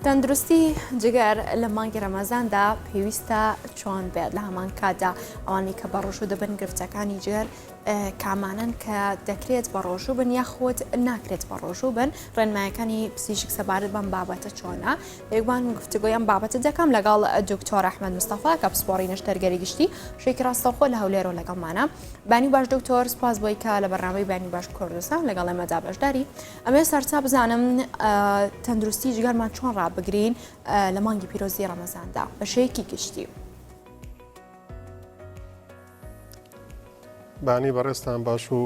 تەندروستی جگەر لە مانگی ڕەمەزاندا پێویستە چۆن بێت لە هەمان کاتدا ئەوانەی کە بە ڕۆژوو دەبن گرفتەکانی جگەر کامانن کە دەکرێت بە ڕۆژوو بن یاخۆت ناکرێت بە ڕۆژوو بن ڕێنمایەکانی پزیشک سەبارەت بەم بابەتە چۆنە یەکبان گفتوگۆیان بابەتە دەکەم لەگەڵ دکتۆر ئەحمەد مستەفا کە پسپۆڕینە تەرگەری گشتی شێکی ڕاستەوخۆ لە هەولێرەوە لەگەڵمانە بانی باش دکتۆر سپاس بۆی کە لە بەرنامەی بانی باش کوردستان لەگەڵ ئێمەدا بەشداری ئەمێ سەرچا بزانم تەندروستی جگەرمان چۆن ڕابگرین لە مانگی پیرۆزی ڕەمەزاندا بە شەیەکی گشتی. بانی بەڕێستان باش و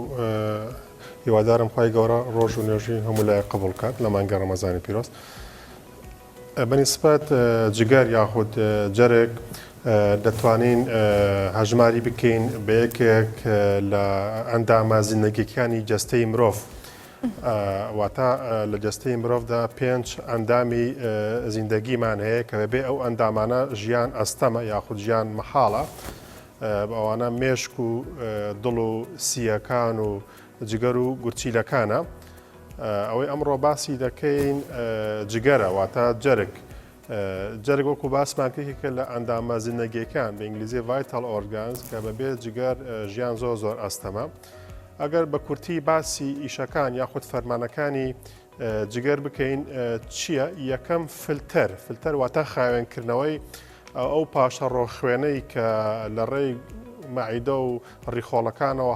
هیوادارم خی گەورە ڕۆژ و نوێژی هەموو لای قبول کات لە مانگە ڕەمەزانی پیرۆست. بەنسبەت جگەر یاخود جەرێک دەتوانین هەژماری بکەین بە یەکێک لە ئەندامە زیندەگیەکانی جەستەی مرۆڤ. واتە لە جەستەی مرۆڤدا 5 ئەندامی زیندەگیمان هەیە کە بەبێ ئەو ئەندامانە ژیان ئەستەمە یاخود ژیان مەحاڵە. ئەوانە مێشک و دڵ و سیەکان و جگەر و گورچیلەکانە. ئەوەی ئەمڕۆ باسی دەکەین جگەرە واتە جەرگ. جەرگ وەکو باسمان کردێکە لە ئەندامە زیندەگیەکان بە ئینگلیزی ڤایتال ئۆرگانز کە بەبێ جگەر ژیان زۆر ئەستەمە. ئەگەر بە کورتی باسی ئیشەکان یاخود فەرمانەکانی جگەر بکەین چییە؟ یەکەم فلتەر واتە خاوێنکردنەوەی ئەو پاشە ڕۆخوێنەی کە لە ڕێی مەعیدە و ڕیخۆڵەکانەوە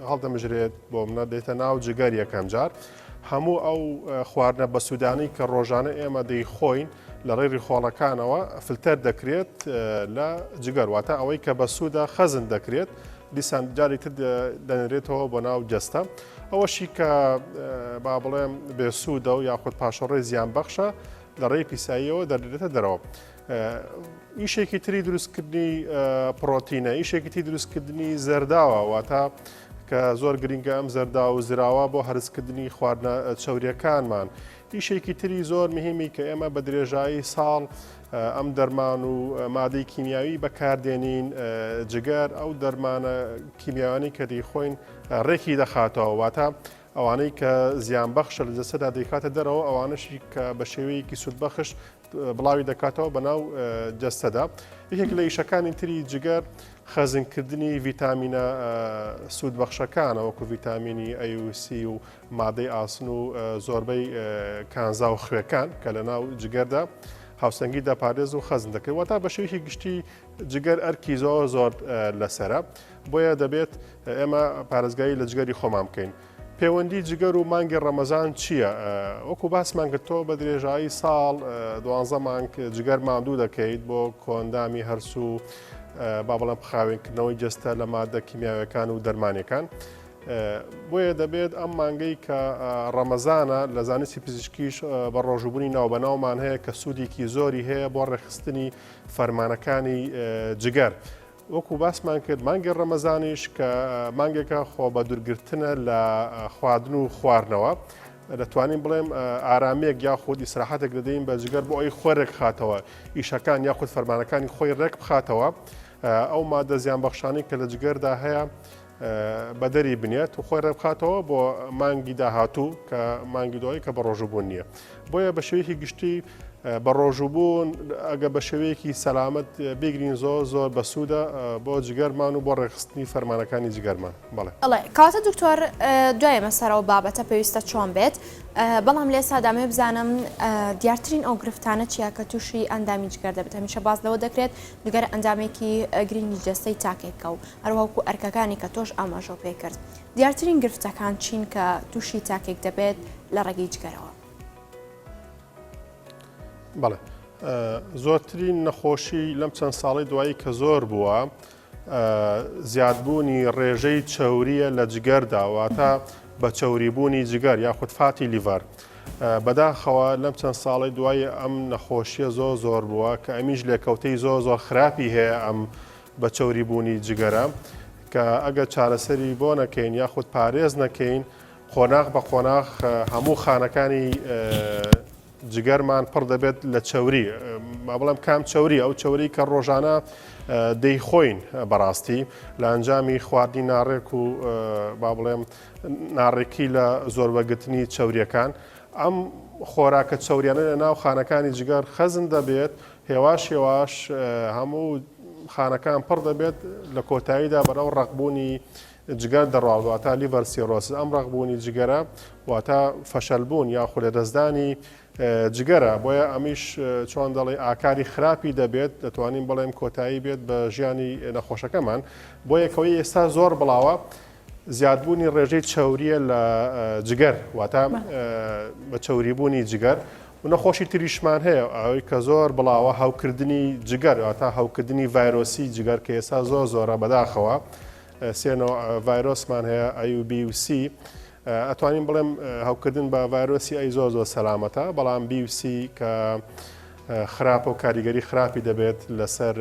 هەڵدەمژرێت بۆ منە دێتە ناو جگەر یەکەم جار. هەموو ئەو خواردنە بە سوودانی کە ڕۆژانە ئێمە دەیخۆین لە ڕێی ڕیخۆڵەکانەوە فلتەر دەکرێت لە جگەر واتە ئەوەی کە بە سوودە خەزن دەکرێت دیسان جاری تر دەنرێتەوە بۆ ناو جەستە. ئەوەشی کە با بڵێم بێسوودە و یاخود پاشەڕێی زیان بەخشە لە ڕێی پیساییەوە دەردێتە دەرەوە. ئیشێکی تری دروستکردنی پرۆتینە، ئیشێکی تری دروستکردنی زەرداوە واتە کە زۆر گرنگە ئەم زەردا و زراوە بۆ هەرسکردنی خواردنە چەوریەکانمان. ئیشێکی تری زۆر مهمی کە ئێمە بە درێژایی ساڵ ئەم دەرمان و مادەی کیمیاوی بەکاردێنین جگەر ئەو دەرمانە کیمیاوانی کە دەیخۆین ڕێکی دەخاتەوە واتە ئەوانەی کە زیان بەخشە لە جەسەدا دەیکاتە دەرەوە ئەوانشی کە بە شێوەیەکی سوودبەخش بڵاوی دەکاتەوە بەناو جەستەدا. یەکێک لە ئیشەکانی تری جگەر خەزنکردنی ڤیتامینە سوودبەخشەکانە وەکو ڤیتامینی ئەیوسی و مادەی ئاسن و زۆربەی کانزا و خوێکان کە لە ناو جگەردا هاوسەنگی دەپارێز و خەزن دەکەوێت واتە بە شێوەیەکی گشتی جگەر ئەرکی زۆر لەسەرە بۆیە دەبێت ئێمە پارێزگایی لە جگەری خۆمان بکەین. پەیوەندی جگەر و مانگی ڕەمەزان چییە؟ وەکو باسمان کردەوە بە درێژایی ساڵ 12 مانگ جگەر ماندوو دەکەیت بۆ کۆندامی هەرسوو با بەڵام خاوێنکردنەوەی جەستە لە مادە کیمیاویەکان و دەرمانەکان. بۆیە دەبێت ئەم مانگەی کە ڕەمەزانە لە زانستی پزیشکیش بە ڕۆژوبوونی ناوبەناومان هەیە کە سوودێکی زۆری هەیە بۆ ڕێخستنی فەرمانەکانی جگەر. وەکو باسمان کرد مانگی ڕەمەزانیش کە مانگێکە خۆ بە دوورگرتنە لە خواردن و خواردنەوە دەتوانین بڵێم ئارامەیەک یاخود ئیسراحەتێک دەدەین بە جگەر بۆ ئەوی خۆرێک خاتەوە ئیشەکان یاخود فەرمانەکانی خۆی ڕێک بخاتەوە ئەو مادە زیان بەخشانی کە لە جگەردا هەیە بەدەری بنێت و خۆی ڕێبخاتەوە بۆ مانگی داهاتوو کە مانگی دوایی کە بە ڕۆژوبوون نییە. بۆیە بە شێوەیەکی گشتی بە ڕۆژوبوون ئەگە بە شێوەیەکی سەلامەت بگرین زۆر بەسوودە بۆ جگەرمان و بۆ ڕێخستنی فەرمانەکانی جگەرمان. بەڵێ کاتە دکتۆر دوای مەسەرەوە بابەتە پێویستە چۆن بێت بەڵام لێ سادامێ بزانم دیارترین ئەو گرفتانە چیە کە تووشی ئەندامی جگەر دەبێت هەمیشە باز لەوە دەکرێت جگەر ئەندامێکی گرنگی جەستەی تاکێکە و هەروەکو ئەرکەکانی کە تۆش ئاماژە پێ کرد. دیارترین گرفتەکان چین کە تووشی تاکێک دەبێت لە ڕێگەی جگەرەوە؟ بەڵێ زۆرترین نەخۆشی لەم چەند ساڵی دوایی کە زۆر بووە زیادبوونی ڕێژەی چەوریە لە جگەردا واتە بە چەوریبوونی جگەر یاخود فاتی لیڤەر. بەداخەوە لەم چەند ساڵی دوای ئەم نەخۆشیە زۆر بووە کە ئەمیش لێکەوتەی زۆر خراپی هەیە ئەم بە چەوریبوونی جگەرە کە ئەگە چارەسەری بۆ نەکەین یاخود پارێز نەکەین خۆناغ بە خۆناغ هەموو خانەکانی جگەرمان پڕ دەبێت لە چەوری ما بڵێم کام چەوری ئەو چەوری کە ڕۆژانە دەیخۆین بەڕاستی لە ئەنجامی خواردنی ناڕێک و با بڵێم ناڕێکی لە زۆربەگرتنی چەوریەکان ئەم خۆراکە چەوریانە لە ناو خانەکانی جگەر خەزن دەبێت هێواش هەموو خانەکان پڕ دەبێت لە کۆتاییدا بەرەو ڕقبوونی جگەر دەڕاواتە لیڤەر سیرۆسس ئەم ڕقبوونی جگەرە واتە فەشەلبوون یاخود لە دەستدانی جگەرە بۆیە ئەمیش چۆن دەڵێ ئاکاری خراپی دەبێت دەتوانین بڵێم کۆتایی بێت بە ژیانی نەخۆشەکەمان بۆ یەکەوەی ئێستا زۆر بڵاوە زیادبوونی ڕێژەی چەوریە لە جگەر واتە بە چەوریبوونی جگەر و نەخۆشی تریشمان هەیە ئەوەی کە زۆر بڵاوە هاوکردنی جگەر واتە هاوکردنی ڤایرۆسی جگەر کە ئێستا زۆرە بەداخەوە سێنەوە ڤایرۆسمان هەیە IUBC ئەتوانین بڵێم هاوکردن بە ڤایرۆسی ئەی زۆر سەلامەتە بەڵام BC کە خراپە و کاریگەری خراپی دەبێت لەسەر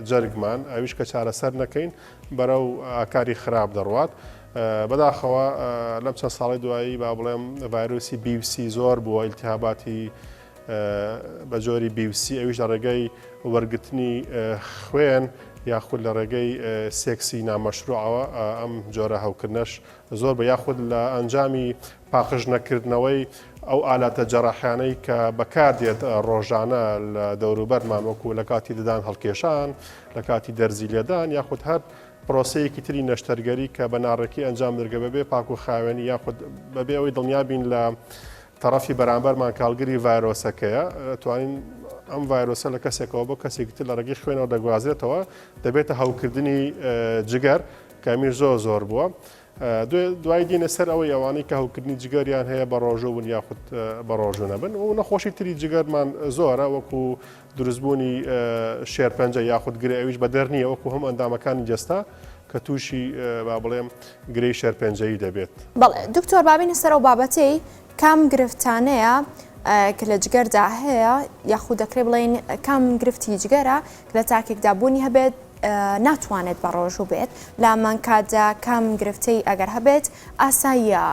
جەرگمان ئەویش کە چارەسەر نەکەین بەرەو ئاکاری خراپ دەڕوات بەداخەوە لەم چەند ساڵی دوایی با بڵێم ڤایرۆسی BC زۆر بووە ئیلتیهاباتی بە جۆری BC ئەویش لە ڕێگەی وەرگرتنی خوێن یاخود لە ڕێگەی سێکسی نامەشروعەوە ئەم جۆرە هەوکردنەش زۆر بە یاخود لە ئەنجامی پاخش نەکردنەوەی ئەو ئالاتە جەراحیانەی کە بەکاردێت ڕۆژانە لە دەوروبەرمان وەکو لە کاتی ددان هەڵکێشان لە کاتی دەرزی لێدان یاخود هەر پرۆسەیەکی تری نەشتەرگەری کە بە ناڕێکی ئەنجام دەرگە بەبێ پاک و خاوێنی یاخود بەبێ ئەوەی دڵنیابین لە تەرەفی بەرامبەرمان کاڵگەری ڤایرۆسەکەیە توانین ئەم ڤایرۆسە لە کەسێکەوە بۆ کەسێکتر لە ڕێگەی خوێنەوە دەگوازرێتەوە دەبێتە هاوکردنی جگەر کامی زۆر بووە دوای دینە سەر ئەوەی ئەوانەی کە هەوکردنی جگەریان هەیە بە ڕۆژوو بوون یاخود بە ڕۆژوو نەبن و نەخۆشی تری جگەرمان زۆرە وەکو دروستبوونی شێرپەنجە یاخود گرێ ئەویش بە دەرنیە وەکو هەم ئەندامەکانی جەستا کە تووشی با بڵێم گرەی شێرپەنجەیی دەبێت. بەڵێ دکتۆر بابینە سەر ئەو بابەتەی کام گرفتانەیە کە لە جگەردا هەیە یاخود دەکرێت بڵێن کام گرفتی جگەرە کە لە تاکێکدا بوونی هەبێت ناتوانێت بە ڕۆژوو بێت لە مانکاتدا کام گرفتەی ئەگەر هەبێت ئاساییە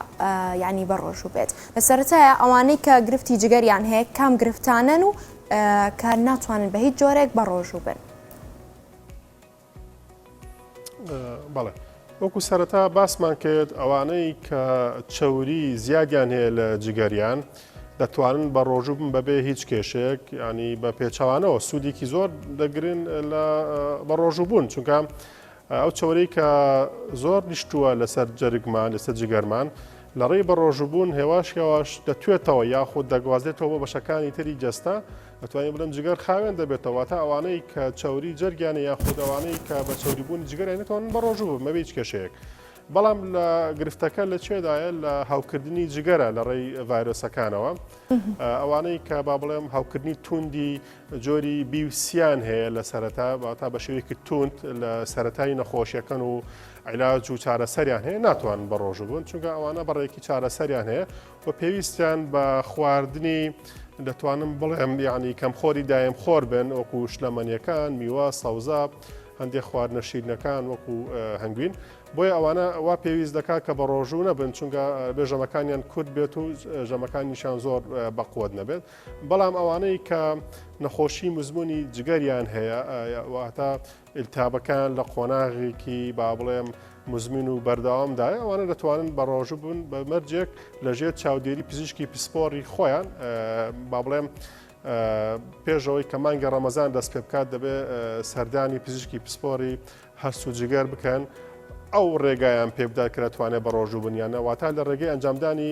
یعنی بە ڕۆژوو بێت لە سەرەتایە ئەوانەی کە گرفتی جگەریان هەیە کام گرفتانن و کە ناتوانن بە هیچ جۆرێک بە ڕۆژوو بن. بەڵێ وەکو سەرەتا باسمان کرد ئەوانەی کە چەوری زیادیان هەیە لە جگەریان دەتوانن بە ڕۆژوو بن بەبێ هیچ کێشەیەک ینی بە پێچەوانەوە سوودێکی زۆر دەگرن بە ڕۆژوو بوون چونکە ئەو چۆرەی کە زۆر نیشتووە لەسەر جەرگمان لەسەر جگەرمان لە ڕێی بە ڕۆژوو بوون هێواش دەتوێتەوە یاخود دەگوازێتەوە بۆ بەشەکانی تری جەستا ئەتوانین بڵێم جگەر خاوێن دەبێتەوە تا ئەوانەی کە چەوری جەرگیانە یاخود ئەوانەی کە بە چەوریبوونی جگەرە نێتوانن بە ڕۆژوو بوون مەبێ هیچ کێشەیەک. بەڵام لە گرفتەکە لە چێدایە لە هاوکردنی جگەرە لە ڕێی ڤایرۆسەکانەوە ئەوانەی کە با بڵێم هاوکردنی توندی جۆری بیوسیان هەیە لە سەرەتا تا بە شێوەیەکی توند لە سەرەتایی نەخۆشیەکەن و عیلاج و چارەسەریان هەیە ناتوانن بە ڕۆژوو بوون چونکە ئەوانە بەڕێکی چارەسەریان هەیە و پێویستیان بە خواردنی دەتوانم بڵێم یعنی کەمخۆری دایم خۆر بن وەکو شلەمەنیەکان میوە سەوزا هەندێک خواردنە شیرینەکان وەکو هەنگوین بۆیە ئەوانە وا پێویست دەکات کە بە ڕۆژوو نەبن چونکە بێ ژەمەکانیان کورد بێت و ژەمەکانیشان زۆر بەقوت نەبێت بەڵام ئەوانەی کە نەخۆشی مزمونی جگەریان هەیە واتە ئیلتیهابەکان لە قۆناغێکی با بڵێم مزمین و بەردەوامدایە ئەوانە دەتوانن بە ڕۆژوو بوون بە مەرجێک لەژێر چاودێری پزیشکی پسپۆری خۆیان با بڵێم پێشەوەی کە مانگە ڕەمەزان دەست پێ بکات دەبێت سەردانی پزیشکی پسپۆری هەست و جگەر بکەن ئەو ڕێگایان پێ بدات کە دەتوانێت بە ڕۆژوو بنیانە واتە لە ڕێگەی ئەنجامدانی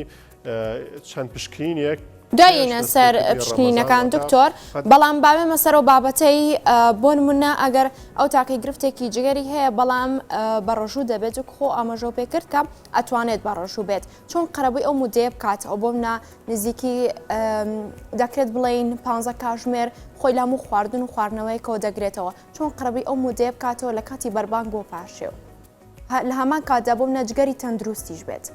چەند پشکنینێک داینە سەر پشکنینەکان دکتۆر بەڵام باوێمە سەر و بابەتەی بۆ نمونە ئەگەر ئەو تاکەی گرفتێکی جگەری هەیە بەڵام بە ڕۆژوو دەبێت و خۆ ئاماژە پێ کرد کە ئەتوانێت بە ڕۆژوو بێت چۆن قەرەبووی ئەو مودەیە بکات ئەو بۆ منە نزیکی دەکرێت بڵێن 15 کاتژمێر خۆی لەموو خواردن و خواردنەوەیکەوە دەگرێتەوە چۆن قەرەبووی ئەو مودەیە بکاتەوە لە کاتی بەربانگ بۆ پاشێو لە هەمان کاتدا بۆ منە جگەری تەندروستیش بێت.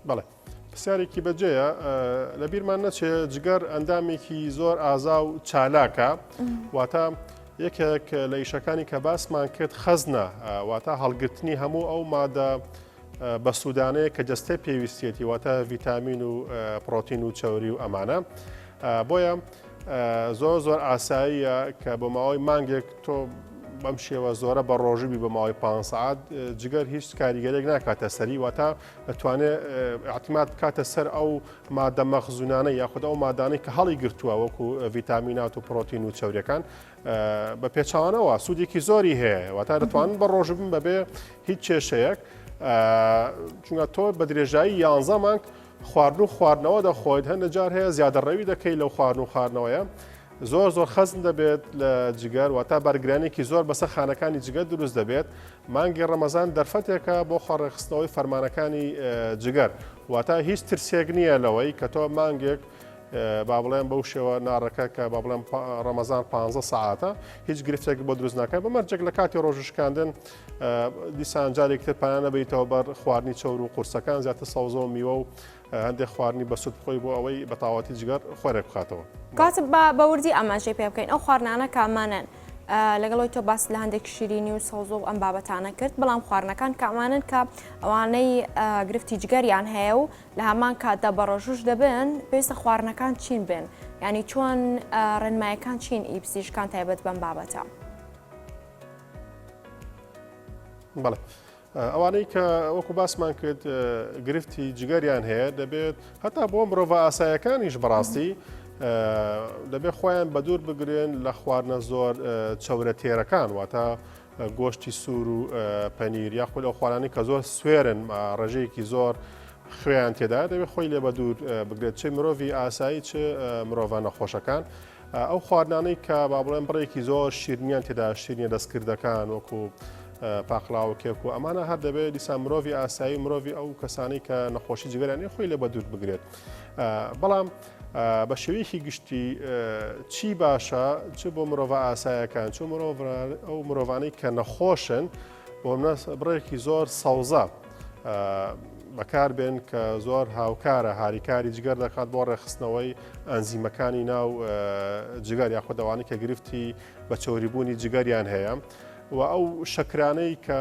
بەڵێ پرسیارێکی بەجێیە لە بیرمان نەچێ جگەر ئەندامێکی زۆر ئازا و چالاکە واتە یەکێک لە ئیشەکانی کە باسمان کرد خەزنە واتە هەڵگرتنی هەموو ئەو مادە بە سوودانەیە کە جەستەی پێویستێتی واتە ڤیتامین و پرۆتین و چەوری و ئەمانە بۆیە زۆر ئاساییە کە بۆ ماوەی مانگێک تۆ بەم شێوە زۆرە بە ڕۆژی بە ماوەی 5 ساعت جگەر هیچ کاریگەرێک ناکاتە سەری واتە دەتوانێت احتیمات بکاتە سەر ئەو مادە مەخزوونانە یاخود ئەو مادانەی کە هەڵی گرتووە وەکو ڤیتامینات و پرۆتین و چەورەکان بە پێچوانەوە سوودێکی زۆری هەیە واتە دەتوانن بە ڕۆژ بن بەبێ هیچ کێشەیەک چونکە تۆ بە درێژایی 11 مانگ خواردن و خواردنەوە دەخۆیت هەندە جار هەیە زیادەڕەوی دەکەی لەو خواردن و خواردنەوەیە زۆر خەزم دەبێت لە جگەر واتە بەرگرانێکی زۆر بەسەر خانەکانی جگەر دروست دەبێت مانگی ڕەمەزان دەرفەتێکە بۆ خۆڕێخستنەوەی فەرمانەکانی جگەر واتە هیچ ترسێک نییە لەوەی کە تۆ مانگێک با بڵێن بەو شێوە ناڕەکە کە با بڵێن ڕەمەزان 15 ساعتە هیچ گرفتێک بۆ دروست ناکە بەمەرجێک لە کاتی ڕۆژشکاندن دیسان جارێکتر پایان نەبێتەوە بەر خواردنی چەور و قورسەکان زیاتر سەوزە و میوە و هەندێک خواردنی بەسوود بخۆی بۆ ئەوەی بە تاواتی جگەر خۆرێک بخاتەوە کاتە بەوردی ئاماژەی پێ بکەین ئەو خواردنانە کامانن لەگەڵەوەی تۆ باس لە هەندێک شیرینی و سەوزە و ئەم بابەتانە کرد بەڵام خواردنەکان کامانن کە ئەوانەی گرفتی جگەریان هەیە و لە هەمان کاتدا بە ڕۆژوش دەبن پێویستە خواردنەکان چین بن یعنی چۆن ڕێنمایەکان چین ئیپسیشکان تایبەت بەم بابەتە بەڵێ ئەوانەی کە وەکو باسمان کرد گرفتی جگەریان هەیە دەبێت هەتا بۆ مرۆڤ ئاسایەکانیش بەڕاستی دەبێت خۆیان بە دوور بگرێن لە خواردنە زۆر چەورە تێرەکان واتە گۆشتی سوور و پەنیر یاخود ئەو خواردانەی کە زۆر سوێرن ڕێژەیەکی زۆر خوێیان تێدا دەبێت خۆی لێ بە دوور بگرێت چه مرۆڤی ئاسایی چه مرۆڤان نەخۆشەکان ئەو خواردانەی کە با بڵێن بڕێکی زۆر شیرنیان تێدا شیرنیە دەستکردەکان وەکو پاقلاوە کێک و ئەمانە هەر دەبێت دیسان مرۆڤی ئاسایی مرۆڤی ئەو کەسانی کە نەخۆشی جگەرانی خۆی لێ بە دوور بگرێت بەڵام بە شێوەیەکی گشتی چی باشە چ بۆ مرۆڤ ئاسایەکان چ ئەو مرۆڤانەی کە نەخۆشن بۆ بڕێکی زۆر سەوزە بەکاربێن کە زۆر هاوکارە هاریکاری جگەر دەکات بۆ ڕێخستنەوەی ئەنزیمەکانی ناو جگەر یاخود ئەوانەی کە گرفتی بە چۆریبوونی جگەریان هەیە و ئەو شەکرانەی کە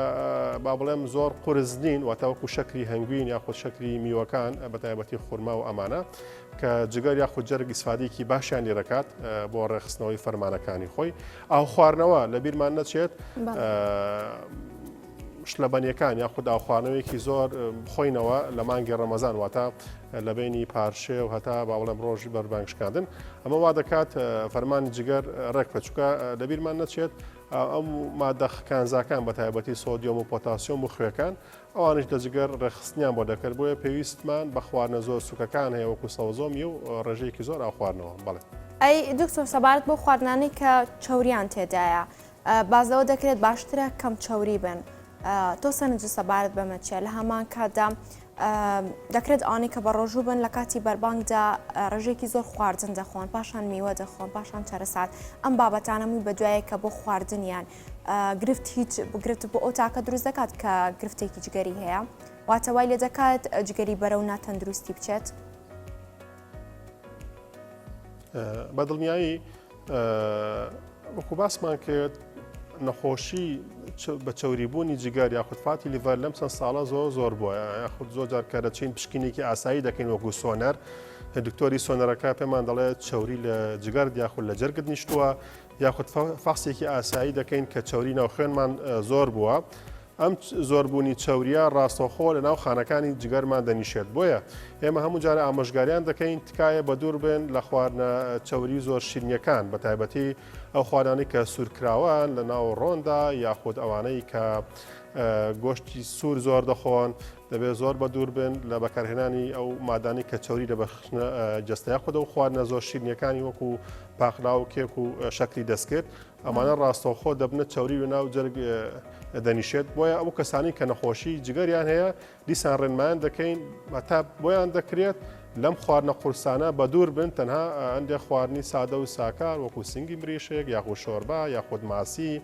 با بڵێم زۆر قورس نین واتەوەکو شەکری هەنگوین یاخود شەکری میوەکان بە تایبەتی خورما و ئەمانە کە جگەر یاخود جەرگ ئیسفادێکی باشیان لێ دەکات بۆ ڕێخستنەوەی فەرمانەکانی خۆی ئاو خواردنەوە لە بیرمان نەچێت شلەبەنیەکان یاخود ئاوخواردنەوەیەکی زۆر خۆینەوە لە مانگی ڕەمەزان واتە لە بینی پارشێ و هەتا با بڵێم ڕۆژی بەربانگشکاندن ئەمە وا دەکات فەرمانی جگەر ڕێک بچووکە لە بیرمان نەچێت ئەم مادە کانزاکان بە تایبەتی سۆدیۆم و پۆتاسیۆم و خوێەکان ئەوانش لە جگەر ڕێخستنیان بۆ دەکرد بۆیە پێویستمان بە خواردنە زۆر سوکەکان هەیە وەکو سەوزۆمی و ڕێژەیەکی زۆر ئاخواردنەوە بڵێ ئەی دکتۆر سەبارەت بۆ خواردنانی کە چەوریان تێدایە بازەوە دەکرێت باشترە کەم چەوری بن تۆ سەرنج سەبارەت بەمە چێ لە هەمان کاتدا دەکرێت ئەوانەی کە بە ڕۆژوو بن لە کاتی بەربانگدا ڕێژێکی زۆر خواردن دەخۆن پاشان میوە دەخۆن پاشان چەرەسات ئەم بابەتانەمووی بە دوایە کە بۆ خواردنیان گرفت هیچ بگرێت بۆ ئەو تاکە دروست دەکات کە گرفتێکی جگەری هەیە واتەوای لێ دەکات جگەری بەرەو ناتەندروستی بچێت بەدڵنیایی وەکو باسمان کرد نەخۆشی بە چەوریبوونی جگەر یاخود فاتی لیڤەر لەم چەند ساڵە زۆر بووە یاخود زۆر جار کە دەچین پشکنێکی ئاسایی دەکەین وەکو سۆنەر دکتۆری سۆنەرەکە پێمان دەڵێت چەوری لە جگەر یاخود لە جەرگت نیشتووە یاخود فاکسێکی ئاسایی دەکەین کە چەوری ناو خوێنمان زۆر بووە ئەم زۆربوونی چەوریە ڕاستەوخۆ لە ناو خانەکانی جگەرمان دەنیشێت بۆیە ئێمە هەموو جارە ئامۆژگاریان دەکەین تکایە بە دوور بن لە خواردنە چەوری زۆر شیرینیەکان بە تایبەتی ئەو خواردانەی کە سوورکراوان لە ناو ڕۆندا یاخود ئەوانەی کە گۆشتی سوور زۆر دەخۆن دەبێت زۆر بە دوور بن لە بەکارهێنانی ئەو مادانی کە چەوری دەبەخشنە جەستەیە خودە و خواردنە زۆر شیرینیەکانی وەکو پاخلا و کێک و شەکری دەستکرد ئەمانە ڕاستەوخۆ دەبنە چەوری و ناو جەرگ دەنیشێت بۆیە ئەو کەسانی کە نەخۆشی جگەریان هەیە دیسان ڕێنمایان دەکەین تا بۆیان دەکرێت لەم خواردنە قورسانە بە دوور بن تەنها ئەندێ خواردنی سادە و ساکار وەکو سنگی مریشێک یاخود شۆربا یاخود ماسی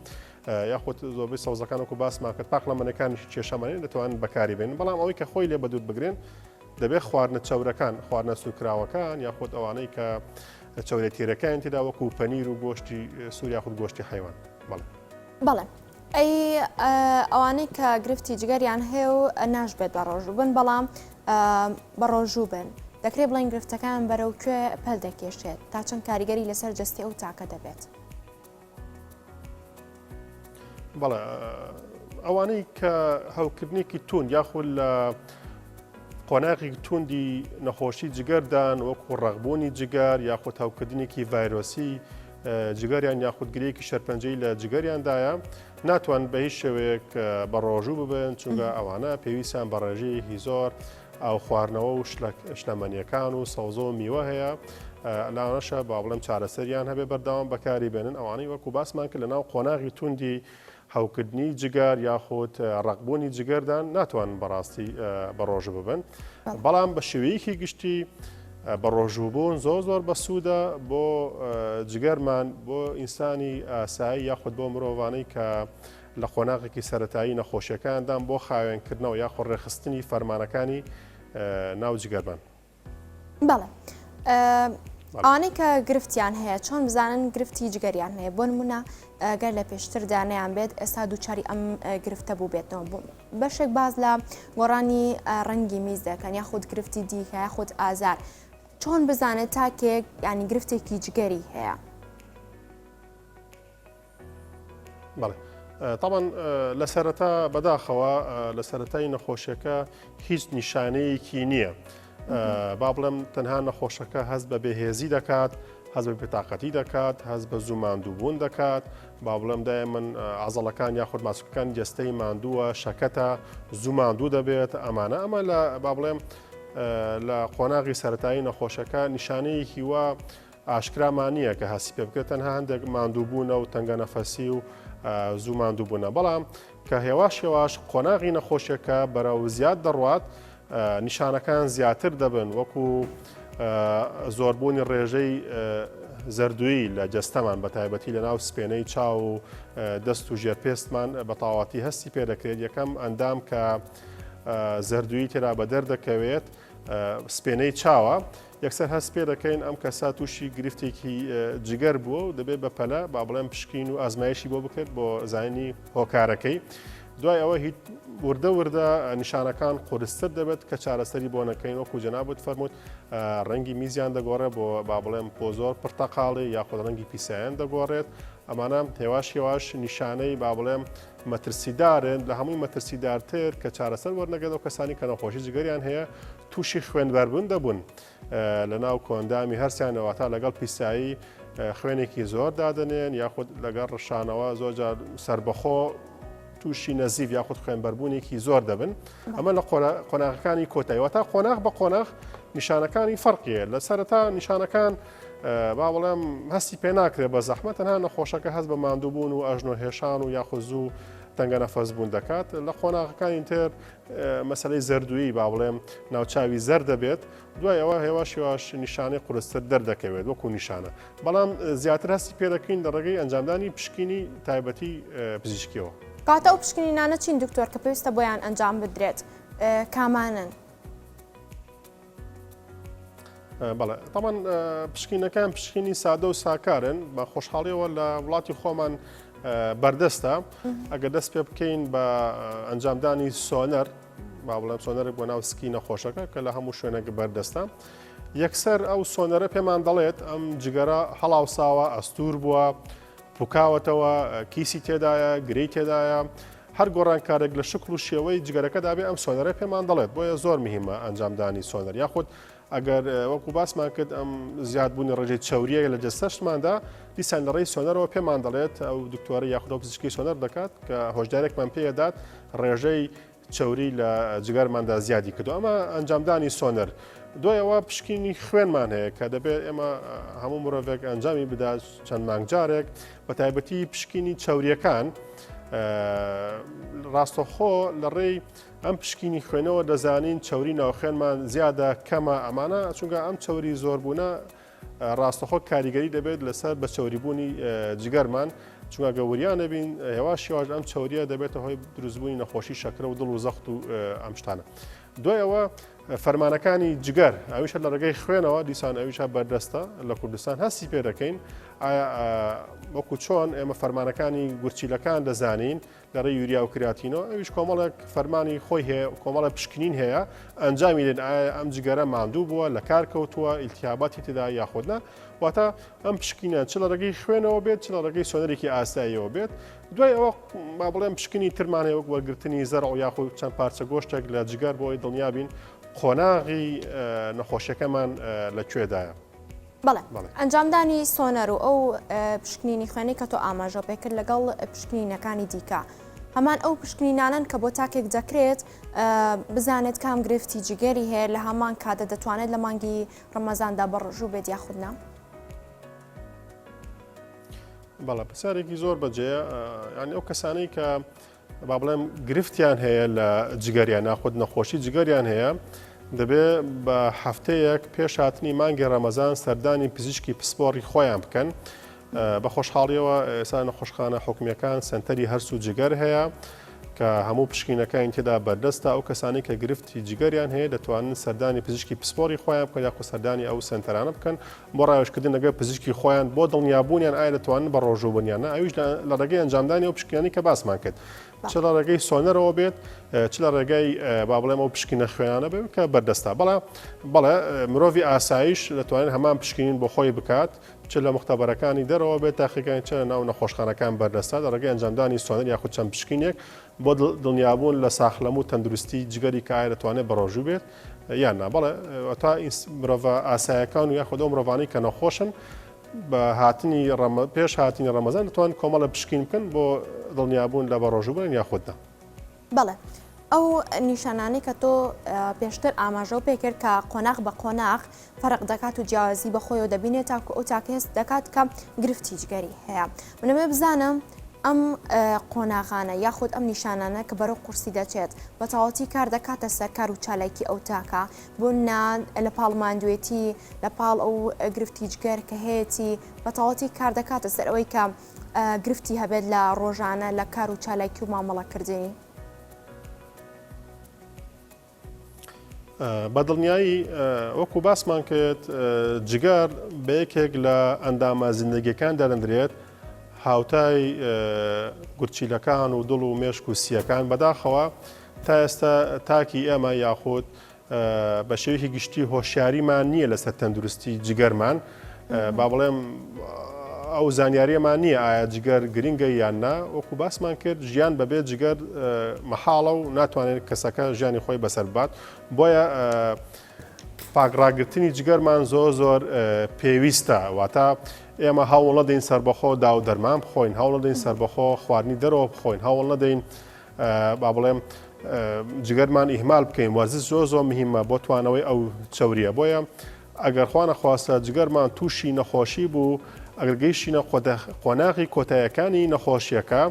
یاخود زۆربەی سەوزەکان وەکو باسمان کرد پاقلەمەنەکانی کێشەمەنی دەتوانن بەکاری بێن بەڵام ئەوەی کە خۆی لێ بە دوور بگرێن دەبێت خواردنە چەورەکان خواردنە سوکراوەکان یاخود ئەوانەی کە چەورە تێرەکان تێدا وەکو پەنیر و گۆشتی سوور یاخود گۆشتی حیوان بەڵێ ئەی ئەوانەی کە گرفتی جگەریان هەیە و ناشبێت بە ڕۆژوو بن بەڵام بە ڕۆژوو بن دەکرێت بڵین گرفتەکان بەرەو کوێ پەل دەکێشێت تا چەند کاریگەری لەسەر جەستی ئەو تاکە دەبێت بەڵێ ئەوانەی کە هەوکردنێکی تون یاخود لە قۆناغی توندی نەخۆشی جگەردان وەکو ڕەغبوونی جگەر یاخود هەوکردنێکی ڤایرۆسی جگەریان یاخودگرەیەکی شەرپەنجەی لە جگەریاندایە ناتوان بە هیچ شێوەیەک بە ڕۆژوو ببن چونکە ئەوانە پێویستیان بە ڕێژەیەکی زۆر ئەو خواردنەوە و شنەمەنیەکان و سەوزە و میوە هەیە لاوانەشە با بڵێم چارەسەریان هەبێ بەرداوام بەکاری بێنن ئەوانەی وەکو باسمان کرد لەناو قۆناغی توندی هەوکردنی جگەر یاخود ڕەقبوونی جگەردان ناتوان بەڕاستی بە ڕۆژ ببن بەڵام بە شێوەیەکی گشتی بە ڕۆژووبوون زۆر بە سوودە بۆ جگەرمان بۆ ئینسانی ئاسایی یاخود بۆ مرۆڤانەی کە لە قۆناغێکی سەرەتایی نەخۆشیەکاندان بۆ خاوێنکردنەوە یاخود ڕێخستنی فەرمانەکانی ناو جگەرمان. بەڵێ ئەوانەی کە گرفتیان هەیە چۆن بزانن گرفتی جگەریان هەیە بۆ نمونە گەر لە پێشتردا نەیان بێت ئێستا دووچاری ئەم گرفتە بوو بێتەوە بەشێک باز لە گۆڕانی ڕەنگی میز دەکەن یاخود گرفتی دیکە یاخود ئازار چۆن بزانێت تاکێک ینی گرفتێکی جگەری هەیە؟ بەڵێ طبعا لە سەرەتا بەداخەوە لە سەرەتای نەخۆشیەکە هیچ نیشانەیەکی نییە با بڵێم تەنها نەخۆشەکە هەست بە بێهێزی دەکات هەست بە بێتاقەتی دەکات هەست بە زوو ماندووبوون دەکات با بڵێم دای من عەزەڵەکان یاخود ماسکەکان جەستەی ماندووە شەکەتە زوو ماندوو دەبێت ئەمانە ئەمە لە با بڵێم لە قۆناغی سەرەتایی نەخۆشەکە نیشانەیەکی وە ئاشکرامان نییە کە هەستی پێ بکرێت تەنها هەندێک ماندووبوونە و تەنگە نەفەسی و زوو ماندووبوونە بەڵام کە هێواش قۆناغی نەخۆشیەکە بەرەو زیاد دەڕوات نیشانەکان زیاتر دەبن وەکو زۆربوونی ڕێژەی زەردووی لە جەستەمان بە تایبەتی لە ناو سپێنەی چاو و دەست و ژێرپێستمان بە تاواتی هەستی پێ دەکرێت یەکەم ئەندام کە زەردووی تێرا بە دەردەکەوێت سپێنەی چاوە یەکسەر هەست پێ دەکەین ئەم کەسا تووشی گرفتێکی جگەر بووە و دەبێت بە پەلە با بڵێم پشکین و ئازمایشی بۆ بکرێت بۆ زانینی هۆکارەکەی دوای ئەوە هیچ وردە نیشانەکان قورستر دەبێت کە چارەسەری بۆ نەکەین وەکو جەنابەت فەرمووت ڕەنگی میزیان دەگۆڕێت بۆ با بڵێم بۆ زۆر پرتەقاڵی یاخود ڕەنگی پیسایان دەگۆڕێت ئەمانە هێواش نیشانەی با بڵێم مەترسیدارن لە هەمووی مەترسیدارتر کە چارەسەر وەرنەگەێت و کەسانی کە نەخۆشی جگەریان هەیە تووشی خوێنبەربوون دەبوون لە ناو کۆندامی هەرسیانەوەتا لەگەڵ پیسایی خوێنێکی زۆر دادنێن یاخود لەگەڵ ڕشانەوە زۆرجار سربەخۆ تووشی نەزیف یاخود خوێنبەربوونێکی زۆر دەبن ئەمە لە قۆناغەکانی کۆتاییەوە تا قۆناغ بە قۆناغ نیشانەکانی فەرقیە لە سەرەتا نیشانەکان با بڵێم هەستی پێ ناکرێت بە زەحمەت تەنها نەخۆشەکە هەست بە ماندووبوون و ئەژنۆهێشان و یاخود زوو تەنگە نەفەسبوون دەکات لە قۆناغەکانی تر مەسەلەی زەردوویی با بڵێم ناوچاوی زەر دەبێت دوای ئەوە هێواش نیشانەی قورستر دەردەکەوێت وەکو نیشانە بەڵام زیاتر هەستی پێ دەکەین لە ڕێگەی ئەنجامدانی پشکینی تایبەتی پزیشکیەوە. کاتە ئەو پشکنینانە چین دکتۆر کە پێویستە بۆیان ئەنجام بدرێت کامانن؟ بەڵێ تەمان پشکینەکان پشکینی سادە و ساکارن بە خۆشحاڵیەوە لە وڵاتی خۆمان بەردەستە ئەگەر دەست پێ بکەین بە ئەنجامدانی سۆنەر با بڵێم سۆنەرێک بۆ ناو سکی نەخۆشەکە کە لە هەموو شوێنێک بەردەستە یەکسەر ئەو سۆنەرە پێمان دەڵێت ئەم جگەرە هەڵاوساوە ئەستور بووە پوکاوەتەوە کیسی تێدایە گرەی تێدایە هەر گۆڕانکارێک لە شکل و شێوەی جگەرەکە دابێ ئەم سۆنەرە پێمان دەڵێت بۆیە زۆر مهمە ئەنجامدانی سۆنەر یاخود ئەگەر وەکو باسمان کرد ئەم زیادبوونی ڕێژەی چاوریە لە جەستەشتماندا دیسان لە ڕێی سۆنەرەوە پێمان دەڵێت ئەو دکتۆرە یاخود ئەو پزیشکی سۆنەر دەکات کە هۆشدارێکمان پێدات ڕێژەی چاوری لە جگەرماندا زیادی کردو ئەمە ئەنجامدانی سۆنەر دوایەوە پشکینی خوێنمان هەیە کە دەبێت ئێمە هەموو مرۆڤێک ئەنجامی بدات چەند مانگجارێک بە تایبەتی پشکینی چاوریەکان ڕاستەخۆ لە ڕێی ئەم پشکینی خوێنەوە دەزانین چاوری ناوخێنمان زیادە کەمە ئەمانە چونکە ئەم چاوری زۆربوونە ڕاستەخۆ کاریگەری دەبێت لەسەر بە چاوریبوونی جگەرمان چونکە گەوریان نەبین هێواش ئەم چاوریە دەبێتە هۆی دروستبوونی نەخۆشی شەکرە و دڵ و زەخت و ئەم شتانە دوایەوە فەرمانەکانی جگەر ئەویشە لە ڕێگەی خوێنەوە دیسان ئەویشە بەردەستە لە کوردستان هەستی پێ دەکەین وەکو چۆن ئێمە فەرمانەکانی گورچیلەکان دەزانین لە ڕێی یوریا و کراتینەوە ئەویش کۆمەڵێک فەرمانی خۆی هەیە کۆمەڵە پشکنین هەیە ئەنجامی لێن ئەم جگەرە ماندوو بووە لە کار کەوتووە ئیلتیاباتی تێدا یاخودنا واتە ئەم پشکینە چ لە ڕێگەی خوێنەوە بێت چ لە ڕێگەی سۆنەرێکی ئاساییەوە بێت دوای ئەوە با بڵێم پشکنی ترمانەیە وەک وەرگرتنی زەرع و یاخود چەند پارچە گۆشتێک لە جگەر بۆی دڵنیابین قۆناغی نەخۆشیەکەمان لەکوێدایە. بەڵێ ئەنجامدانی سۆنەر و ئەو پشکنینی خوێنی کە تۆ ئاماژە پێکرد لەگەڵ پشکنینەکانی دیکە هەمان ئەو پشکنینانن کە بۆ تاکێک دەکرێت بزانێت کام گرفتی جگەری هەیە لە هەمان کاتە دەتوانێت لە مانگی ڕەمەزاندا بەڕژوو بێت یاخودنا. بەڵێ پرسیارێکی زۆر بەجێە ینی ئەو کەسانەی کە با بڵێم گرفتیان هەیە لە جگەریان ناخود نەخۆشی جگەریان هەیە دەبێت بە هەفتەیەک پێش هاتنی مانگی ڕەمەزان سەردانی پزیشکی پسپۆڕی خۆیان بکەن بە خۆشحاڵیەوە ئێستا نەخۆشخانە حکومیەکان سنتەری هەرس و جگەر هەیە کە هەموو پشکینەکان تێدا بەردەستە ئەو کەسانی کە گرفتی جگەریان هەیە دەتوانن سەردانی پزیشکی پسپۆڕی خۆیان بکەن یاخۆ سەردانی ئەو سنتەرانە بکەن بۆ ڕایۆشکردن لەگەڵ پزیشکی خۆیان بۆ دڵنیابوونیان ئایا دەتوانن بە ڕۆژوبوونیانە ئەویش لە ڕێگەی ئەنجامدانی ئەو پشکیانی کە باسمان کرد چ لە ڕێگەی سۆنەرەوە بێت چ لە ڕێگەی با بڵێم ئەو پشکینە خوێنانە بێت کە بەردەستە بەڵێ مرۆڤی ئاسایش دەتوانێت هەمان پشکینین بۆ خۆی بکات چ لە مختبەرەکانی دەرەوە بێت تاقیەکانی چ ناو نەخۆشخانەکان بەردەستا لە ڕێگەی ئەنجامدانی سۆنەر یاخود چەند پشکینێک بۆ دڵنیابوون لە ساخلەم و تەندروستی جگەری کە ئایا دەتوانێت بەڕۆژوو بێت یان نا بەڵێ تا مرۆڤ ئاسایەکان و یاخود ئەو مرۆڤانەی کە نەخۆشن بە هاتنی پێش هاتنی ڕەمەزان دەتوان کۆمەڵە پشکین بکەن بۆ دڵنیابوون لە بەڕۆژوبوون یاخودنا. بەڵێ ئەو نیشانانی کە تۆ پێشتر ئاماژە و پێکرد کە قۆناغ بە قۆناغ فەرق دەکات و جیاوازی بەخۆیەوە دەبینێت تاکو ئەو تاکە هەست دەکات کە گرفتی جگەری هەیە منەوێ بزانم ئەم قۆناغانە یاخود ئەم نیشانانە کە بەرەو قورسی دەچێت بە تەواوەتی کار دەکاتە سەر کار و چالاکی ئەو تاکە بۆ لە پاڵ ماندوێتی لە پاڵ ئەو گرفتی جگەر کە هەیەی بە تەواوەتی کار دەکاتە سەر ئەوەی کە گرفتی هەبێت لە ڕۆژانە لە کار و چالاکی و مامەڵەکردنی. بەدڵنیایی وەکو باسمان کرد جگەر بە یەکێک لە ئەندامە زیندگیەکان دەرەندرێت هاوتای گورچیلەکان و دڵ و مێشک و سیەکان بەداخەوە تا ئێستا تاکی ئێمە یاخود بە شێوەیەکی گشتی هۆشیاریمان نییە لەسەر تەندروستی جگەرمان با بڵێم ئەو زانیاریەمان نییە ئایا جگەر گرنگە یان نا وەکو باسمان کرد ژیان بەبێت جگەر مەحاڵە و ناتوانێت کەسەکە ژیانی خۆی بەسەر بات بۆیە پاکڕاگرتنی جگەرمان زۆر پێویستە واتە ئێمە هەوڵ نەدەین سەربەخۆ دا و دەرمان بخۆین هەوڵ نەدەین سەربەخۆ خواردنی دەرەوە بخۆین هەوڵ نەدەین با بڵێم جگەرمان ئیهمال بکەین وەرزش زۆر مهمە بۆ توانەوەی ئەو چەوریە بۆیە ئەگەر خوا نەخواستە جگەرمان تووشی نەخۆشی بوو ئەگەر گەیشتینە قۆناغی کۆتاییەکانی نەخۆشیەکە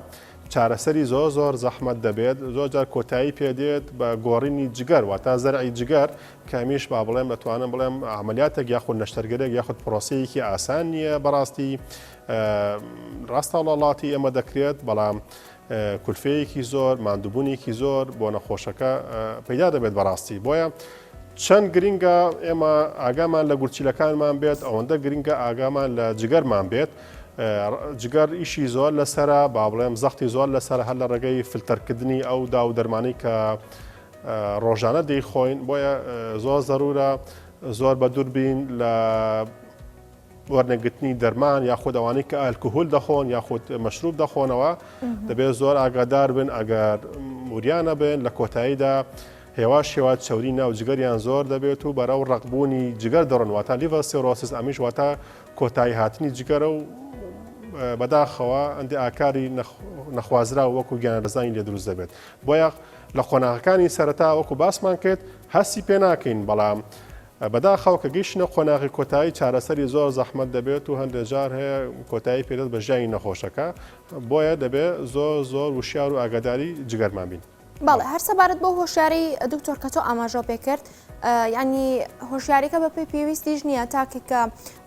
چارەسەری زۆر زەحمەت دەبێت زۆر جار کۆتایی پێدێت بە گۆڕینی جگەر واتە زەرعی جگەر کامیش با بڵێم دەتوانم بڵێم عملیاتێک یاخود نەشتەرگەرێک یاخود پرۆسەیەکی ئاسان نییە بەڕاستی ڕاستە وڵاتی ئێمە دەکرێت بەڵام کولفەیەکی زۆر ماندووبوونێکی زۆر بۆ نەخۆشەکە پەیدا دەبێت بەڕاستی بۆیە چەند گرنگە ئێمە ئاگامان لە گورچیلەکانمان بێت ئەوەندە گرنگە ئاگامان لە جگەرمان بێت جگەر ئیشی زۆر لەسرە با بڵێم زەختی زۆر لەسەر هەر لە ڕێگەی فلتەرکردنی ئەو دا و دەرمانەی کە ڕۆژانە دەیخۆین بۆیە زۆر زەرورە زۆر بە دووربین لە وەرنەگرتنی دەرمان یاخود ئەوانەی کە ئالکۆهۆل دەخۆن یاخود مەشروب دەخۆنەوە دەبێت زۆر ئاگادار بن ئەگەر وریانە بن لە کۆتاییدا هێواش هێوات چەوری ناو جگەریان زۆر دەبێت و بەرەو ڕقبوونی جگەر دەڕۆن واتە لیڤەر سیرۆسیس ئەمیش واتە کۆتایی هاتنی جگەرە و بەداخەوە ئەندی ئاکاری نەخوازرا و وەکو گیانەرزانی لێ دروست دەبێت بۆیە لە قۆناغەکانی سەرەتا وەکو باسمان کرد هەستی پێ ناکەین بەڵام بەداخەوە کە گەیشتنە قۆناغی کۆتایی چارەسەری زۆر زەحمەت دەبێت و هەندێک جار هەیە کۆتایی پێدەست بە ژیانی نەخۆشەکە بۆیە دەبێت زۆر وشیار و ئاگاداری جگەرمان بین. باڵێ هەر سەبارەت بۆ هۆشیاری دکتۆر کە تۆ ئاماژە پێ کرد ینی هۆشیاریکە بە پێی پێویستیش نییە تاکە کە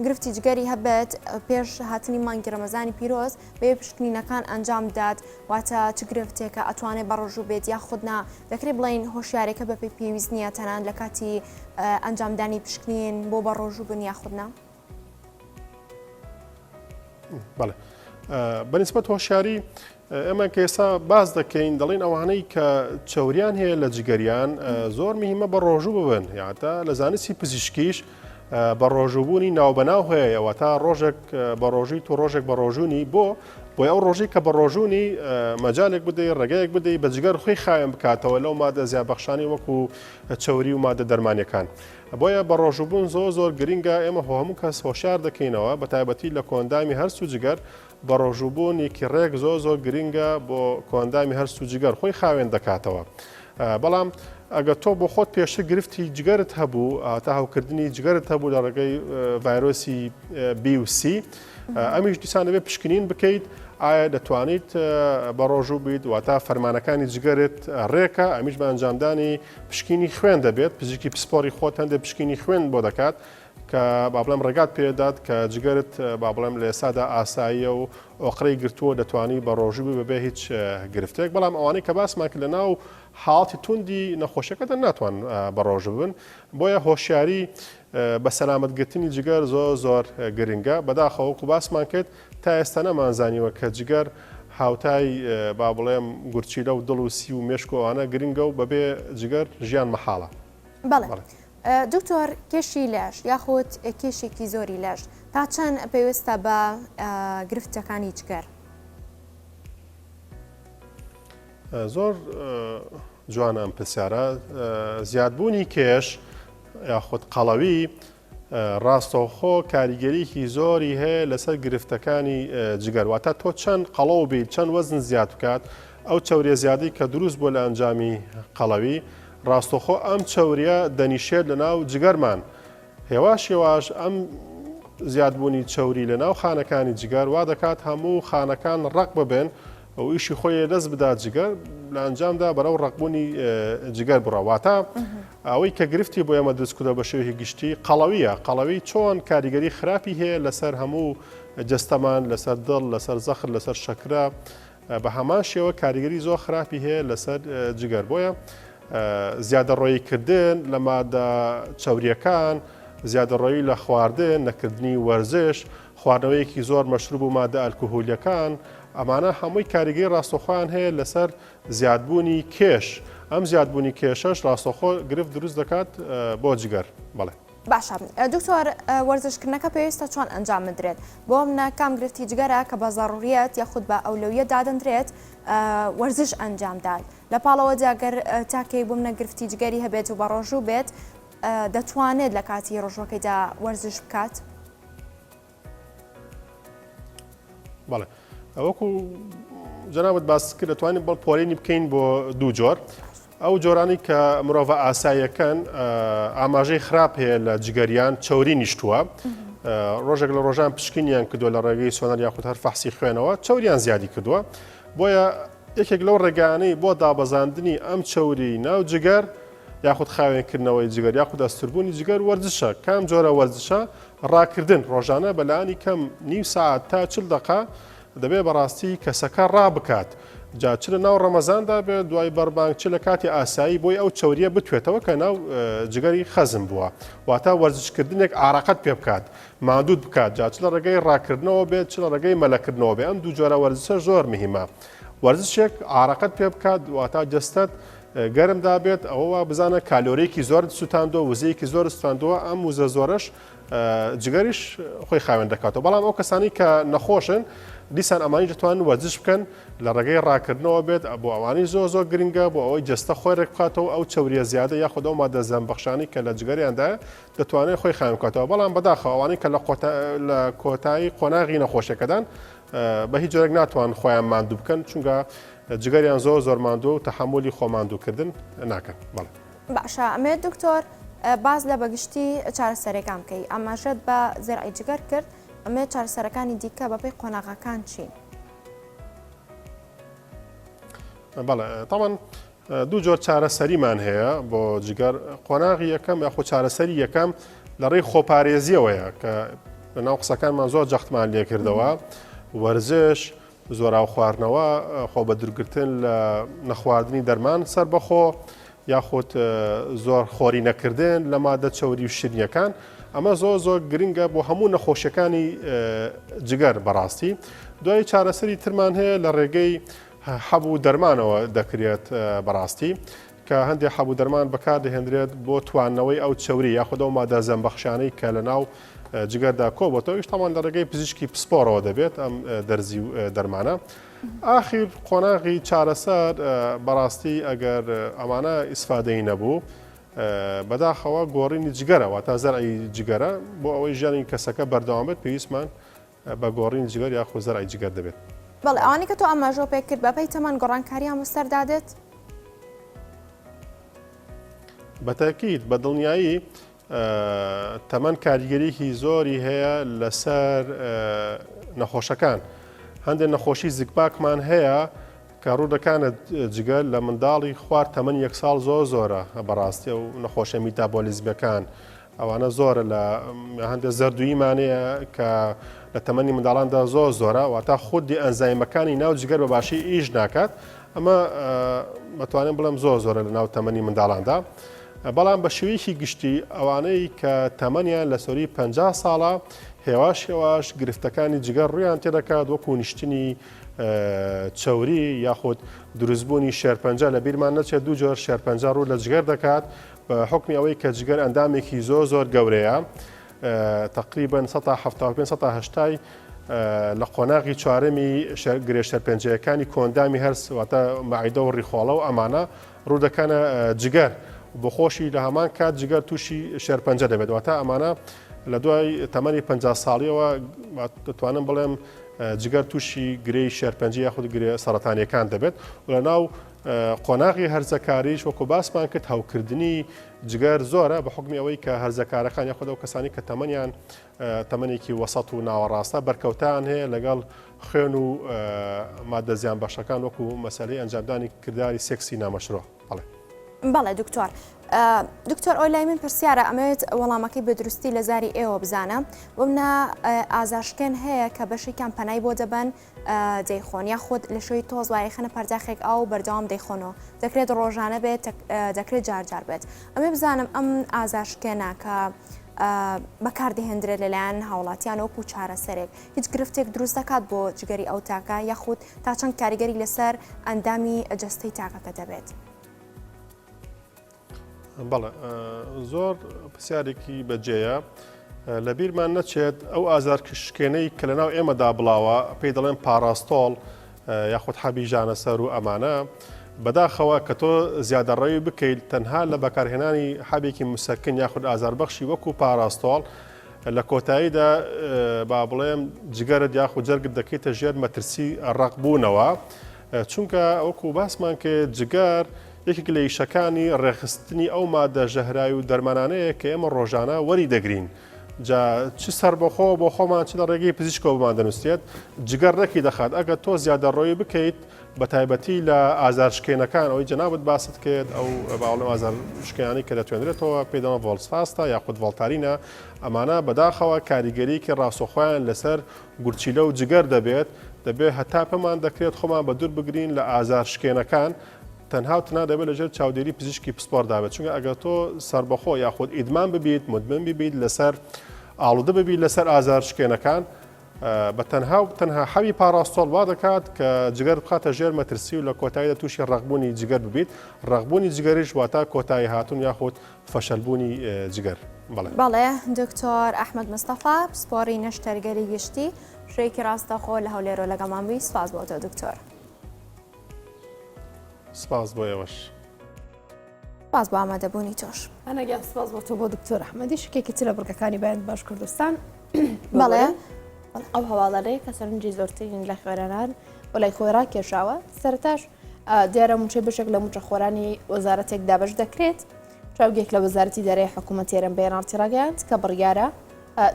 گرفتی جگەری هەبێت پێش هاتنی مانگی ڕەمەزانی پیرۆز بێ پشکنینەکان ئەنجام داد واتە چ گرفتێکە ئەتوانێت بە ڕۆژوو بێت یا خودنا دەکرێت بڵین هۆشیارێکە بە پێی پێویست نییە تەنان لە کاتی ئەنجامدانی پشکنین بۆ بە ڕۆژوو بن یا خودنا بەڵێ بەنسبەت هۆشیاری ئەمە کە ئێستا باز دەکەین دەڵێن ئەوانەی کە چەوریان هەیە لە جگەریان زۆر میهمە بە ڕۆژوو ببن یاتا لە زانستی پزیشکیش بە ڕۆژوبوونی ناوبەناو هەیەەوە تا ڕۆژێک بە ڕۆژی تو ڕۆژێک بە ڕۆژوونی بۆ ئەو ڕۆژی کە بە ڕۆژوونی مەجالێک بدەیت ڕێگەیەک بدەیت بە جگەر خۆی خاوێن بکاتەوە لەو مادە زیابەخشانی وەکو چەوری و مادە دەرمانیەکان بۆیە بە ڕۆژوبوون زۆر گرینگە ئێمە هەموو کەس هۆشیار دەکەینەوە بە تایبەتی لە کۆندامی هەرسو جگەر بە ڕۆژوبوونێکی ڕێک زۆر گرینگە بۆ کۆندامی هەرسو جگەر خۆی خاوێن دەکاتەوە بەڵام ئەگە تۆ بۆ خۆت پێشتر گرفتی جگەرت هەبوو تا هەوکردنی جگەرت هەبوو لە ڕێگەی ڤایرۆسی B و C ئەمیش دیسان دەبێت پشکنین بکەیت ئایا دەتوانیت بە ڕۆژوو بیت واتە فەرمانەکانی جگەرت ڕێکە ئەمیش بە ئەنجامدانی پشکنی خوێن دەبێت پزیکی پسپۆری خۆت هەندێک پشکنی خوێن بۆ دەکات کە با بڵێم ڕێگات پێدات کە جگەرت با بڵێم لە ئێسادا ئاساییە و ئۆقرەی گرتووە دەتوانی بە ڕۆژوو ببێ هیچ گرفتێک بەڵام ئەوانەی کە باسمان کرد لە ناو حاڵی توندی نەخۆشیەکەدا ناتوان بە ڕۆژوو بن بۆیە هۆشیاری بە سەلامەتگرتنی جگەر زۆر گرنگە بەداخەوەکو باسمان کرد تا ئێستا نەمانزانیوە کە جگەر هاوتای با بڵێم گورچیلە و دڵ و سی و مێشک و ئەوانە گرنگە و بەبێ جگەر ژیان مەحاڵە. بەڵێ دکتۆر کێشی لەش یاخود کێشێکی زۆری لەش تا چەند پێویستە بە گرفتەکانی جگەر؟ زۆر جوانە ئەم پرسیارە زیادبوونی کێش یاخود قەڵەوی ڕاستەوخۆ کاریگەریکی زۆری هەیە لەسەر گرفتەکانی جگەر واتە تۆ چەند قەڵەو بیت چەند وەزن زیاد بکات ئەو چەورێ زیادی کە دروست بۆ لە ئەنجامی قەڵەوی ڕاستەوخۆ ئەم چەوریە دەنیشێت لە ناو جگەرمان هێواش ئەم زیادبوونی چەوری لە ناو خانەکانی جگەر وا دەکات هەموو خانەکان ڕق ببێن ئەو ئیشی خۆی دەست بدات جگەر لە ئەنجامدا بەرەو ڕقبوونی جگەر بڕەواتە ئەوەی کە گرفتی بۆ ئێمە دروستکردە بە شێوەیەکی گشتی قەڵەوی چۆن کاریگەری خراپی هەیە لەسەر هەموو جەستەمان لەسەر دڵ لەسەر زەخر لەسەر شەکرە بە هەمان شێوە کاریگەری زۆر خراپی هەیە لەسەر جگەر بۆیە زیادە ڕۆیکردن لە مادە چەوریەکان زیادە ڕۆیی لە خواردن نەکردنی وەرزش خواردنەوەیەکی زۆر مەشروب و مادە ئەلکۆهۆلیەکان ئەمانە هەمووی کاریگەری ڕاستەوخۆیان هەیە لەسەر زیادبوونی کێش ئەم زیادبوونی کێشەش ڕاستەوخۆ گرفت دروست دەکات بۆ جگەر بەڵێ باشە دکتۆر وەرزشکردنەکە پێویستە چۆن ئەنجام بدرێت بۆ منە کام گرفتی جگەرە کە بە ضروریەت یاخود بە ئەولەویە دادەندرێت وەرزش ئەنجامدان لە پاڵەوە جاگەر تاکەی بۆ منە گرفتی جگەری هەبێت و بە ڕۆژوو بێت دەتوانێت لە کاتی ڕۆژەکەیدا وەرزش بکات؟ بەڵێ ئەوەکو جەنابەت باس کرد دەتوانین بەڵ پۆلێنی بکەین بۆ دوو جۆر ئەو جۆرانی کە مرۆڤ ئاساییەکەن ئاماژەی خراپ هەیە لە جگەریان چەوری نیشتووە ڕۆژێک لە ڕۆژان پشکنیان کردووە لە ڕێگەی سۆنەر یاخود هەر فەحسی خوێنەوە چەوریان زیادی کردووە بۆیە یەکێک لەو ڕێگانەی بۆ دابەزاندنی ئەم چەوری ناو جگەر یاخود خاوێنکردنەوەی جگەر یاخود ئەستربوونی جگەر وەرزشە کام جۆرە وەرزشە ڕاکردن ڕۆژانە بەلایانی کەم نیو ساعت تا 40 دقیقە دەبێت بەڕاستی کەسەکە ڕابکات جا چ لە ناو ڕەمەزاندا بێت دوای بەربانگ چ لە کاتی ئاسایی بۆی ئەو چەوریە بتوێتەوە کە ناو جگەری خەزم بووە واتە وەرزشکردنێک ئاراقەت پێ بکات مادود بکات جا چ لە ڕێگەی ڕاکردنەوە بێت چ لە ڕێگەی مەلەکردنەوە بێت ئەم دوو جۆرە وەرزشە زۆر مهمە وەرزشێک ئاراقەت پێ بکات واتە جەستەت گەرم دابێت ئەوە بزانە کالۆرێکی زۆر سوتاندۆ وزەیەکی زۆر سوتاندووە ئەم وزە زۆرش جگەریش خۆی خاوێن دەکاتەوە بەڵام ئەو کەسانی کە نەخۆشن دیسان ئەمانی دەتوانن وەرزش بکەن لە ڕێگەی ڕاکردنەوە بێت بۆ ئەوانی زۆر گرنگە بۆ ئەوەی جەستە خۆیێک بکاتەوە ئەو چەوریە زیادە یاخود ئەو مادە زەمبەخشانی کە لە جگەریاندایە دەتوانێت خۆی خاوێن بکاتەوە بەڵام بەداخەوە ئەوانەی کە لە کۆتایی قۆناغی نەخۆشیەکەدان بە هیچ جۆرێک ناتوان خۆیان ماندوو بکەن چونکە جگەریان زۆر ماندوو و تەحملی خۆماندووکردن ناکەن بەڵێ باشە ئەمێ دکتۆر باز لە بەگشتی چارەسەرەکان بکەی ئاماژەت بە زێرعی جگەر کرد ئەمێ چارەسەرەکانی دیکە بەپێی قۆناغەکان چین؟ بەڵێ تاوان دوو جۆر چارەسەریمان هەیە بۆ جگەر قۆناغی یەکەم یاخۆ چارەسەری یەکەم لە ڕێی خۆپارێزیەوەیە کە لەناو قسەکانمان زۆر جەختمان لێکردەوە وەرزش زۆراو خواردنەوە خۆ بە دوورگرتن لە نەخواردنی دەرمان سەر بەخۆ یاخود زۆر خۆری نەکردن لە مادە چەوری و شیرینیەکان ئەمە زۆر گرنگە بۆ هەموو نەخۆشیەکانی جگەر بەڕاستی. دوای چارەسەری ترمان هەیە لە ڕێگەی حەبوو دەرمانەوە دەکرێت بەڕاستی کە هەندێک حەبوو دەرمان بەکاردەهێنرێت بۆ توانەوەی ئەو چەوری یاخود ئەو مادە زەمبەخشانەی کە لە ناو جگەردا کۆبێتەوە ئیشتامان لە ڕێگەی پزیشکی پسپۆرەوە دەبێت ئەم دەرزی و دەرمانە. ئاخیر قۆناغی چارەسەر بەڕاستی ئەگەر ئەمانە ئیسفادەی نەبوو بەداخەوە گۆڕینی جگەرەوە تا زەرعی جگەرە بۆ ئەوەی ژیانی کەسەکە بەردەوامێت پێویستمان بە گۆڕین جگەر یاخود زەرعی جگەر دەبێت. بەڵێ ئەوانی کە تۆ ئەماژۆ پێ کرد بەپەی تەمان گۆڕانکاریان وەستەردادێت؟ بەتاکید بە دڵنیایی تەمەەن کاریگەریکی زۆری هەیە لەسەر نەخۆشەکان. هەندێک نەخۆشی زیکپاکمان هەیە کە ڕوودەکانت جگەر لە منداڵی خوارد تەمەەن 1 ساڵ زۆرە بەڕاستی و نەخۆشە میتابۆلیزمەکان ئەوانە زۆرە لە هەندێک زەردوویمانەیە کە لە تەمەنی منداڵاندا زۆرە واتە خودی ئەنزایمەکانی ناو جگەر بە باشی ئیش ناکات ئەمە مەتوانم بڵم زۆرە لە ناو تەمەنی منداڵاندا. بەڵام بە شێوەیەکی گشتی ئەوانەی کە تەمەنیان لە سەری 50 ساڵە هێواش گرفتەکانی جگەر ڕویان تێدەکات وەکو نیشتنی چەوری یاخود دروستبوونی شێرپەنجە لە بیرمان نەچێت دوو جۆر شێرپەنجە ڕوو لە جگەر دەکات بە حکمی ئەوەی کە جگەر ئەندامێکی زۆر گەورەیە تقریبا 175 لە قۆناغی چوارەمی گرێ شێرپەنجەکانی کۆندامی هەرس واتە مەعیدە و ڕیخۆڵە و ئەمانە ڕوودەکەنە جگەر بۆ خۆشی لە هەمان کات جگەر تووشی شێرپەنجە دەبێت واتە ئەمانە لە دوای تەمەنی 50 ساڵیەوە دەتوانم بڵێم جگەر تووشی گرەی شێرپەنجە یاخود گرێ سەرەتانیەکان دەبێت و لە ناو قۆناغی هەرزەکاریش وەکو باسمان کرد هەوکردنی جگەر زۆرە بە حکمی ئەوەی کە هەرزەکارەکان یاخود ئەو کەسانی کە تەمەنیان تەمەنێکی وەسەط و ناوەڕاستە بەرکەوتان هەیە لەگەڵ خوێن و مادە زیان بەشەکان وەکو مەسەلەی ئەنجامدانی کردداری سێکسی نامەشروع. بەڵێ دکتۆر ئەو لای من پرسیارە ئەمەوێت وەڵامەکەی بە دروستی لە زاری ئێوە بزانە ومنە ئازاشکێن هەیە کە بەشێکیان پەنای بۆ دەبن دەیخۆن یا خۆت لە شوی تۆز وای خەنە پەرداخێک ئاو بەردەوام دەیخۆنەوە دەکرێت ڕۆژانە بێت دەکرێت جارجار بێت ئەمێ بزانم ئەم ئازاشکێنە کە بەکاردەهێنرێت لەلایەن هاوڵاتیان وەکو چارەسەرێک هیچ گرفتێک دروست دەکات بۆ جگەری ئەو تاکە یاخود تا چەند کاریگەری لەسەر ئەندامی جەستەی تاکەکە دەبێت. بەڵێ زۆر پرسیارێکی بەجێیە لە بیرمان نەچێت ئەو ئازارکشکێنەی کە لەناو ئێمەدا بڵاوە پێی دەڵێن پاراستۆڵ یاخود حەبی ژانەسەر و ئەمانە بەداخەوە کە تۆ زیادەڕەوی بکەیت تەنها لە بەکارهێنانی حەبێکی مسەکن یاخود ئازاربەخشی وەکو پاراستۆڵ لە کۆتاییدا با بڵێم جگەرت یاخود جەرگت دەکەیتە ژێر مەترسی ڕقبوونەوە چونکە وەکو باسمان کرد جگەر یەکێک لە ئیشەکانی ڕێخستنی ئەو مادە ژەهرایی و دەرمانانەیە کە ئێمە ڕۆژانە وەری دەگرین جا چ سەر بەخۆ بۆ خۆمان چ لە ڕێگەی پزیشکەوە بمان دەنووسێت جگەر ڕێکی دەخات ئەگە تۆ زیادەڕۆی بکەیت بە تایبەتی لە ئازارشکێنەکان ئەوەی جەنابەت باست کرد ئەو باوەڵەم ئازارشکێنانی کە دەتوێنرێتەوە پێی دەڵێن ڤۆڵسفاستە یاخود ڤۆڵتارینە ئەمانە بەداخەوە کاریگەریکی ڕاستەوخۆیان لەسەر گورچیلە و جگەر دەبێت هەتا پێمان دەکرێت خۆمان بە دوور بگرین لە ئازارشکێنەکان تەنها و تەنها دەبێت لەژێر چاودێری پزیشکی پسپۆردابێت چونکە ئەگەر تۆ سەربەخۆ یاخود ئیدمان ببیت مدمن ببیت لەسەر ئاڵوودە ببیت لەسەر ئازارشکێنەکان بە تەنها حەوی پاراستۆڵ وا دەکات کە جگەر بخاتە ژێر مەترسی و لە کۆتاییدا تووشی ڕقبوونی جگەر ببیت ڕقبوونی جگەریش واتە کۆتایی هاتوون یاخود فەشەلبوونی جگەر. بەڵێ دکتۆر ئەحمەد مستەفا پسپۆڕی نەشتەرگەری گشتی شوێکی ڕاستەخۆ لە هەولێرۆ لەگەڵمانبووی سپاس بۆ تۆ دکتۆر. سپاس بۆ ئێوەش. سپاس بۆ ئامادەبوونی تۆش. ئەنەگە سپاس بۆ تۆ بۆ دکتۆر ئەحمەدی شکێکی ترە بڕگەکانی بەیان باش کوردستان. بەڵێ ئەو هەواڵەرەیە کە سەرنجی زۆرترین لە خوێرانان بۆ لای خۆرا کێشاوە سەرتاش دیارە موچەی بەشێک لە موچە خۆرانی وەزارەتێک دابش دەکرێت چاوگێک لە وەزارەتی دارایی حکوومەت ئێران بەیاناتی ڕاگەیاند کە بڕیارە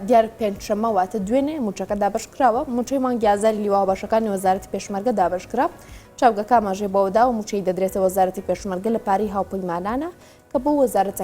دیار پێنجشەممە واتە دوێنێ موچەکە دابشکراوە موچەی مانگی ئازاری لیوا باشەکانی وەزارەتی پێشمەرگە دابشکرا چاوگەکە ماژێ بەوەدا و موچەی دەدرێتە وەزارەتی پێشمەرگە لە پاری هاوپەیمانانە کە بۆ وەزارەتەکە